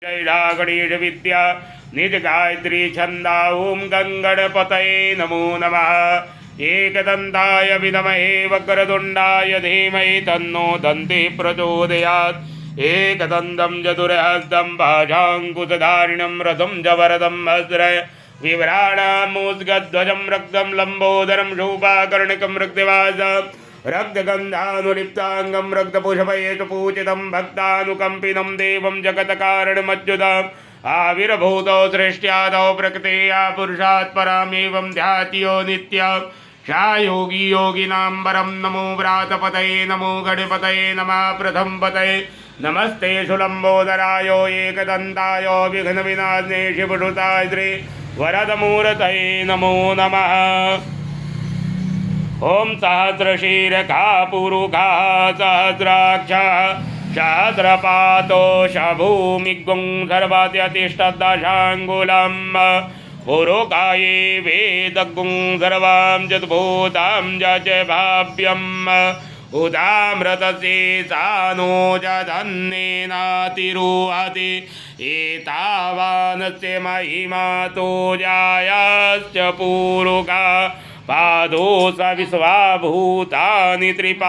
जैरा गणेश विद्या निज गायत्री छंदा ओम गंगणपतये नमो नमः। एकदंताय विद्महे वक्रतुंडाय धीमहि तन्नो दन्ति प्रचोदयात्। एकदन्तं चतुर्हस्तं भाजाङ्कुशधारिणं रथं च वरदं वज्रय विभ्राणामुद्गध्वजं रक्तं लम्बोदरं शोभाकर्णकं रक्तवासं रक्तगन्धानुलिप्ताङ्गं रक्तपुष्पैः पूजितं भक्तानुकम्पितं देवं जगत्कारणमच्युतम् आविर्भूतो सृष्ट्यादौ प्रकृतेया पुरुषात् परामेवं ध्यात्यो नित्यं सा योगी योगिनां वरं नमो व्रातपतये नमो गणपतये नमः प्रथमपतये नमस्ते सुलम्बोदराय एकदन्ताय विघ्नविनाशने शिवसुताय श्री वरदमूर्तये नमो नमः। ओम सहस्रशीर्षा पुरुषा सहस्राक्षा सहस्रपातो शभूमिगुं सर्वात्यतिष्ठदशाङ्गुलं पुरुकाये वेदगुं सर्वां जद्भूतां च भाव्यम् उदामृतसे सानो जधन्नेनातिरुहति एतावानस्य महिमा तो जायाश्च पुरुषा पादो स विश्वाभूतानि त्रिपा